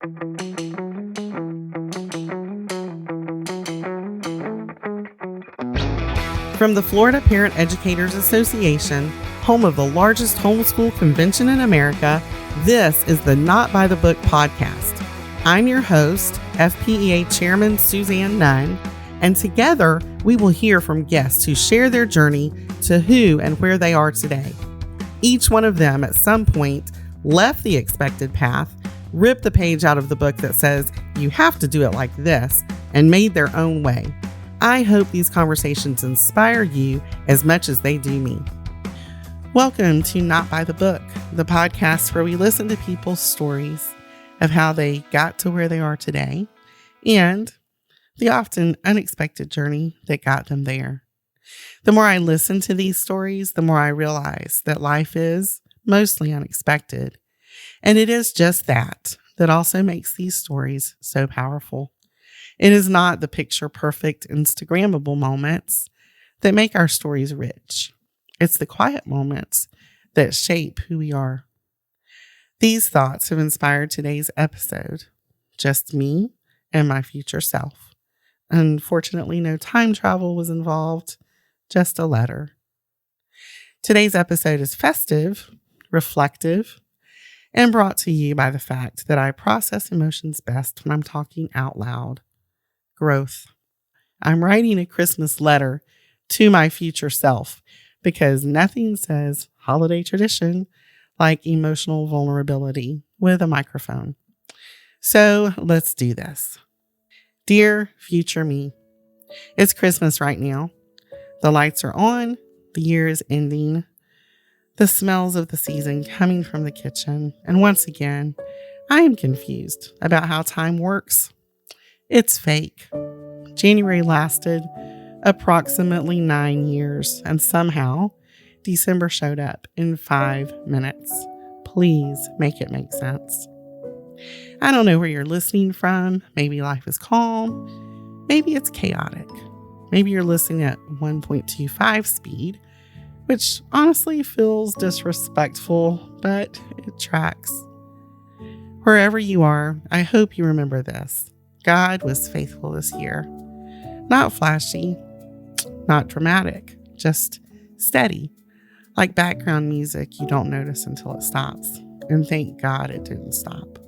From the Florida Parent Educators Association, home of the largest homeschool convention in America, this is the Not by the Book podcast. I'm your host, FPEA Chairman Suzanne Nunn, and together we will hear from guests who share their journey to who and where they are today. Each one of them at some point left the expected path, ripped the page out of the book that says you have to do it like this, and made their own way. I hope these conversations inspire you as much as they do me. Welcome to Not by the Book, the podcast where we listen to people's stories of how they got to where they are today and the often unexpected journey that got them there. The more I listen to these stories, the more I realize that life is mostly unexpected. And it is just that also makes these stories so powerful. It is not the picture-perfect Instagrammable moments that make our stories rich. It's the quiet moments that shape who we are. These thoughts have inspired today's episode. Just me and my future self. Unfortunately, no time travel was involved, just a letter. Today's episode is festive, reflective, and brought to you by the fact that I process emotions best when I'm talking out loud. Growth. I'm writing a Christmas letter to my future self because nothing says holiday tradition like emotional vulnerability with a microphone. So let's do this. Dear future me, it's Christmas right now. The lights are on, the year is ending, the smells of the season coming from the kitchen, and once again, I am confused about how time works. It's fake. January lasted approximately 9 years, and somehow December showed up in 5 minutes. Please make it make sense. I don't know where you're listening from. Maybe life is calm. Maybe it's chaotic. Maybe you're listening at 1.25 speed, which honestly feels disrespectful, but it tracks. Wherever you are, I hope you remember this. God was faithful this year. Not flashy, not dramatic, just steady. Like background music you don't notice until it stops. And thank God it didn't stop.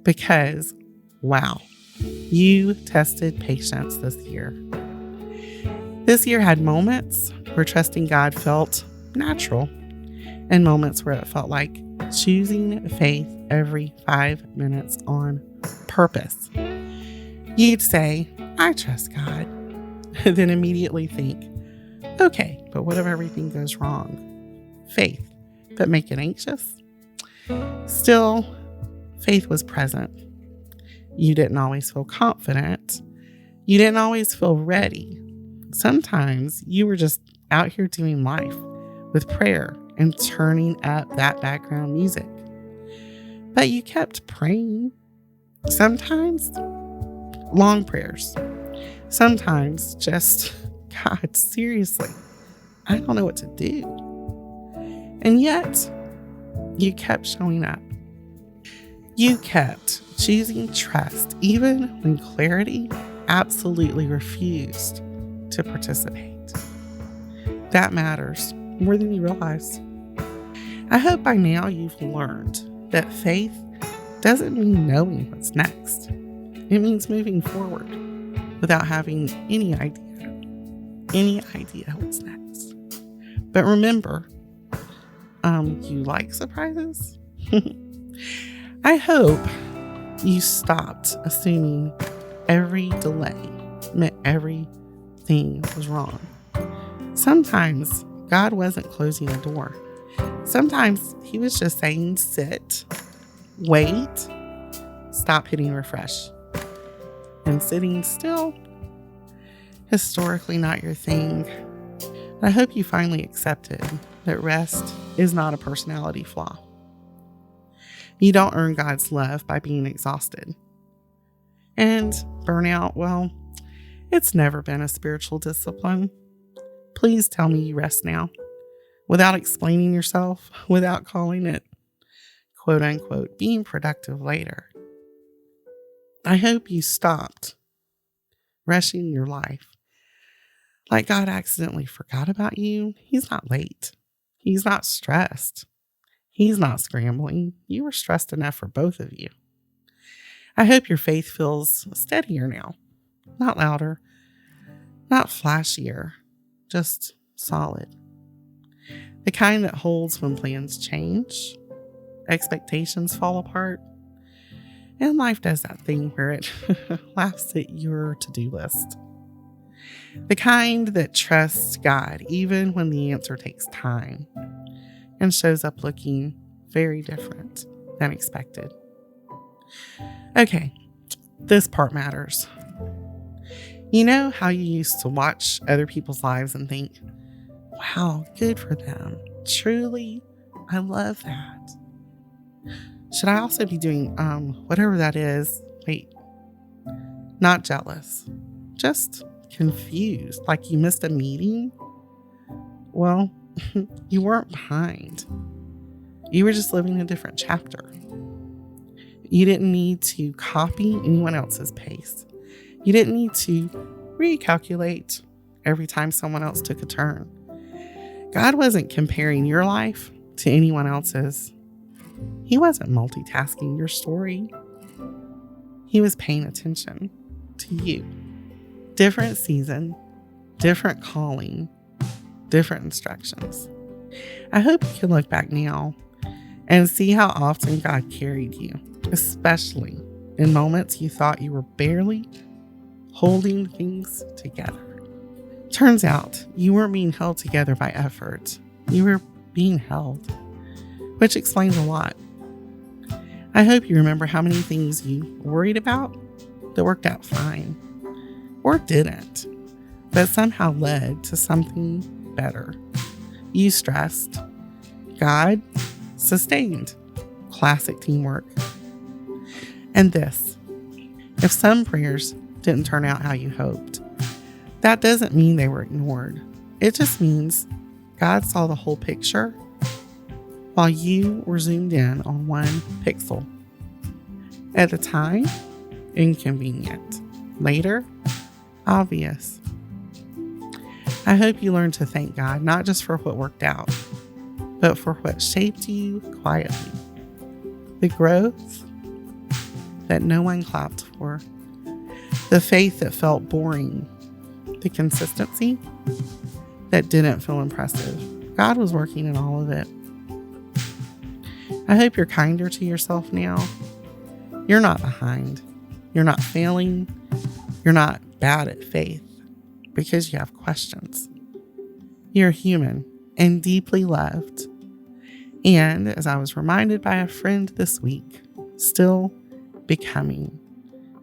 Because, wow, you tested patience this year. This year had moments where trusting God felt natural and moments where it felt like choosing faith every 5 minutes on purpose. You'd say, I trust God, and then immediately think, okay, but what if everything goes wrong? Faith, but make it anxious? Still, faith was present. You didn't always feel confident. You didn't always feel ready. Sometimes you were just out here doing life with prayer and turning up that background music. But you kept praying. Sometimes long prayers. Sometimes just, God, seriously, I don't know what to do. And yet, you kept showing up. You kept choosing trust even when clarity absolutely refused to participate. That matters more than you realize. I hope by now you've learned that faith doesn't mean knowing what's next. It means moving forward without having any idea what's next. But remember, you like surprises? I hope you stopped assuming every delay meant everything was wrong. Sometimes God wasn't closing the door. Sometimes he was just saying, sit, wait, stop hitting refresh. And sitting still, historically not your thing. I hope you finally accepted that rest is not a personality flaw. You don't earn God's love by being exhausted. And burnout, well, it's never been a spiritual discipline. Please tell me you rest now, without explaining yourself, without calling it, quote unquote, being productive later. I hope you stopped rushing your life like God accidentally forgot about you. He's not late. He's not stressed. He's not scrambling. You were stressed enough for both of you. I hope your faith feels steadier now. Not louder, not flashier, just solid. The kind that holds when plans change, expectations fall apart, and life does that thing where it laughs at your to-do list. The kind that trusts God even when the answer takes time and shows up looking very different than expected. Okay, this part matters. You know how you used to watch other people's lives and think, wow, good for them. Truly, I love that. Should I also be doing whatever that is? Wait, not jealous, just confused, like you missed a meeting? Well, you weren't behind. You were just living a different chapter. You didn't need to copy anyone else's pace. You didn't need to recalculate every time someone else took a turn. God wasn't comparing your life to anyone else's. He wasn't multitasking your story. He was paying attention to you. Different season, different calling, different instructions. I hope you can look back now and see how often God carried you, especially in moments you thought you were barely holding things together. Turns out you weren't being held together by effort. You were being held, which explains a lot. I hope you remember how many things you worried about that worked out fine, or didn't, but somehow led to something better. You stressed. God sustained. Classic teamwork. And this, if some prayers didn't turn out how you hoped, that doesn't mean they were ignored. It just means God saw the whole picture while you were zoomed in on one pixel. At the time, inconvenient. Later, obvious. I hope you learn to thank God, not just for what worked out, but for what shaped you quietly. The growth that no one clapped for. The faith that felt boring. The consistency that didn't feel impressive. God was working in all of it. I hope you're kinder to yourself now. You're not behind. You're not failing. You're not bad at faith because you have questions. You're human and deeply loved. And as I was reminded by a friend this week, still becoming,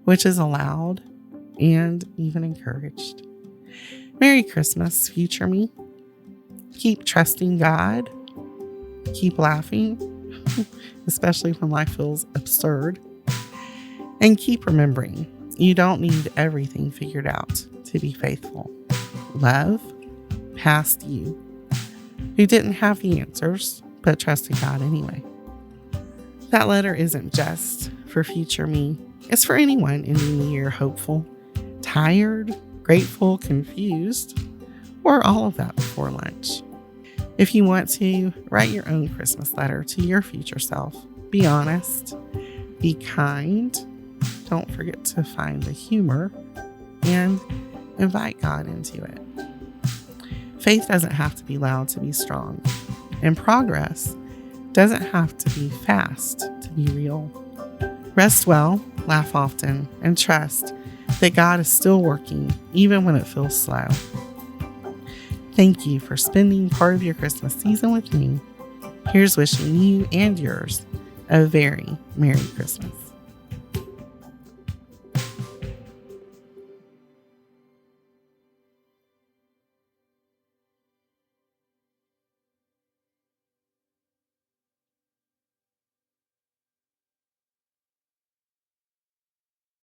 which is allowed and even encouraged. Merry Christmas, future me. Keep trusting God. Keep laughing, especially when life feels absurd. And keep remembering, you don't need everything figured out to be faithful. Love past you, who didn't have the answers, but trusted God anyway. That letter isn't just for future me. It's for anyone ending the year hopeful, tired, grateful, confused, or all of that before lunch. If you want to, write your own Christmas letter to your future self. Be honest, be kind, don't forget to find the humor, and invite God into it. Faith doesn't have to be loud to be strong, and progress doesn't have to be fast to be real. Rest well, laugh often, and trust that God is still working even when it feels slow. Thank you for spending part of your Christmas season with me. Here's wishing you and yours a very Merry Christmas.